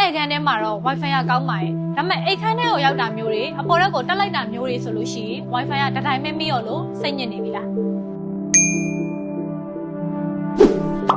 အခန်းထဲမှာတော့ Wi-Fi ကကောင်းပါတယ်။ဒါပေမဲ့အိတ်ခန်းထဲကိုရောက်တာမျိုးတွေအပေါ်ရက်ကိုတက်လိုက်တာမျိုးတွေဆိုလို့ရှိရင် Wi-Fi ကတတိုင်းမဲ့မိရောလို့စိတ်ညစ်နေပြီလား။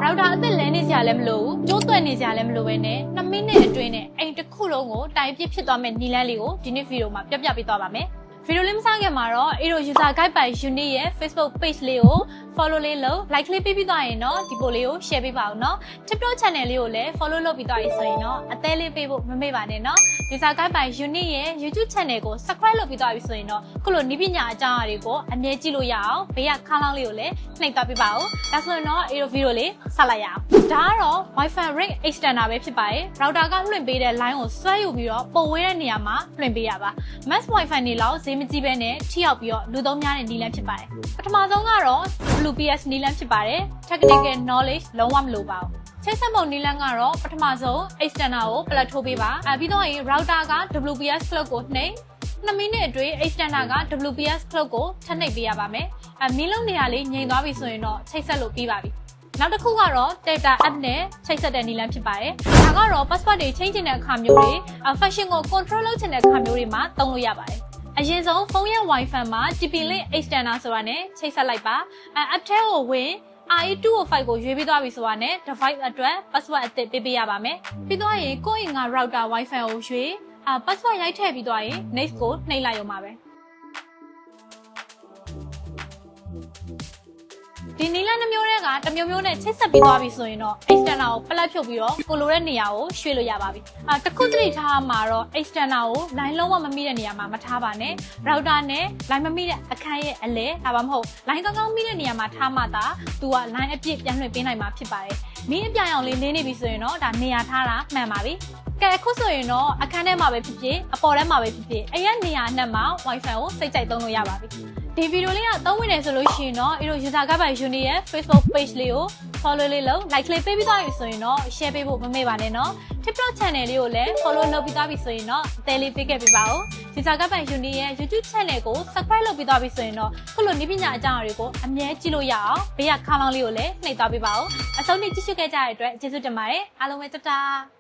router အသစ်လဲနေကြလည်းမလို့ကျိုးသွဲ့နေကြလည်းမလို့ပဲနဲ့2မိနစ်အတွင်းနဲ့အိမ်တစ်ခုလုံးကိုတိုင်ပစ်ဖြစ်သွားမဲ့နီလန်းလေးကိုဒီနေ့ဗီဒီယိုမှာပြပြပေးသွားပါမယ်။ဗီဒီယိုလေးမစခင်မှာတော့Aero User Guide by Unit ရဲ့ Facebook page လေးကို follow လေးလုပ် like လေးပေးပြီးသွားရင်တော့ဒီပို့လေးကို share ပေးပါဦးနော်။ TikTok channel လေးကိုလည်း follow လုပ်ပြီးသွားရင်ဆိုရင်တော့အသေးလေးပေးဖို့မမေ့ပါနဲ့နော်။ User Guide by Unit ရဲ့ YouTube channel ကို subscribe လုပ်ပြီးသွားပြီဆိုရင်တော့ခုလိုနည်းပညာအကြောင်းအရာတွေကိုအမြဲကြည့်လို့ရအောင်ဘေးကခါလောင်းလေးကိုလည်းနှိပ်သွားပေးပါဦး။ဒါဆိုရင်တော့ Aero video လေးဆက်လိုက်ရအောင်။ဒါကတော့ Wi-Fi ring extender ပဲဖြစ်ပါတယ်။ router ကလွှင့်ပေးတဲ့ line ကိုဆွဲယူပြီးတော့ပို့ဝေးတဲ့နေရာမှာလွှင့်ပေးရပါ။ Mass Wi-Fi နေလောက်ဈေးမကြီးပဲနဲ့ထိရောက်ပြီးတော့လူသုံးများတဲ့နည်းလမ်းဖြစ်ပါတယ်။ပထမဆုံးကတော့ WPS နည်းလမ်းဖြစ်ပါတယ်။ Technical knowledge လုံးဝမလိုပါဘူး။ချိတ်ဆက်ပုံနည်းလမ်းကတော့ပထမဆုံး extender ကို plug ထိုးပေးပါ။ပြီးတော့ရင် router က WPS plug ကိုနှိပ်2မိနစ်အတွင်း extender က WPS plug ကိုထပ်နှိပ်ပေးရပါမယ်။မီးလုံးနေရာလေးငြိမ်သွားပြီဆိုရင်တော့ချိတ်ဆက်လို့ပြီးပါပြီ။နောက်တစ်ခုကတော့ data app နဲ့ချိတ်ဆက်တဲ့နည်းလမ်းဖြစ်ပါတယ်။ဒါကတော့ password တွေ change တဲ့အခါမျိုးတွေ function ကို control လုပ်ချင်တဲ့အခါမျိုးတွေမှာသုံးလို့ရပါတယ်။အရင်ဆုံးဖုန်းရဲ့ Wi-Fi မှာ TP-Link extender ဆိုတာနဲ့ချိတ်ဆက်လိုက်ပါ။ app ထဲကိုဝင်RE205 ကိုရွေးပြီးသွားပြီဆိုတာနဲ့ device အတွက် password အသစ်ပေးရပါမယ်။ပြီးတော့ရင်ကိုယ့်အိမ်က router Wi-Fi ကိုရွေးpassword ရိုက်ထည့်ပြီးတော့ရင် next ကိုနှိပ်လိုက်ရုံပါပဲ။ဒီနီလန်းနှမျိုးတွေကတစ်မျိုးမျိုးနဲ့ချိတ်ဆက်ပြီးသွားပြီဆိုရင်တော့ extender ကိုပလက်ဖြုတ်ပြီးတော့ကိုလိုတဲ့နေရာကိုရွှေ့လို့ရပါပြီ။တစ်ခုတလေထားမှာတော့ extender ကို line လုံးဝမမိတဲ့နေရာမှာမထားပါနဲ့။ router နဲ့ line မမိတဲ့အခန်းရဲ့အလဲဒါမှမဟုတ် line ကောင်းကောင်းမိတဲ့နေရာမှာထားမှသာသူက line အပြည့်ပြန်လွှင့်ပေးနိုင်မှာဖြစ်ပါတယ်။မီးအပြာရောင်လေးလင်းနေပြီဆိုရင်တော့ဒါနေရာထားတာမှန်ပါပြီ။ကဲအခုဆိုရင်တော့အခန်းထဲမှာပဲဖြစ်ဖြစ်အပေါ်ထဲမှာပဲဖြစ်ဖြစ်အဲ့ရနေရာအနှံ့မှာ Wi-Fi ကိုစိတ်ကြိုက်သုံးလို့ရပါပြီ။ဒီဗီဒီယိုလေးကသုံးဝင်နေဆိုလို့ရှိရင်တော့Aero User Guide by Unit ရဲ့ Facebook page လေးကို follow လေးလုပ် like လေးပေးပြီးသွားပြီဆိုရင်တော့ share ပေးဖို့မမေ့ပါနဲ့နော် TikTok channel လေးကိုလည်း follow လုပ်ပြီးသွားပြီဆိုရင်တော့အသေးလေးပေးခဲ့ပေးပါဦး User Guide by Unit ရဲ့ YouTube channel ကို subscribe လုပ်ပြီးသွားပြီဆိုရင်တော့ခုလိုနည်းပညာအကြောင်းအရာတွေကိုအမြဲကြည့်လို့ရအောင်ဘေးကခါလောင်းလေးကိုလည်းနှိပ်သွားပေးပါဦးအဆုံးထိကြည့်ရှုခဲ့ကြတဲ့အတွက်ကျေးဇူးတင်ပါတယ်အားလုံးပဲတတား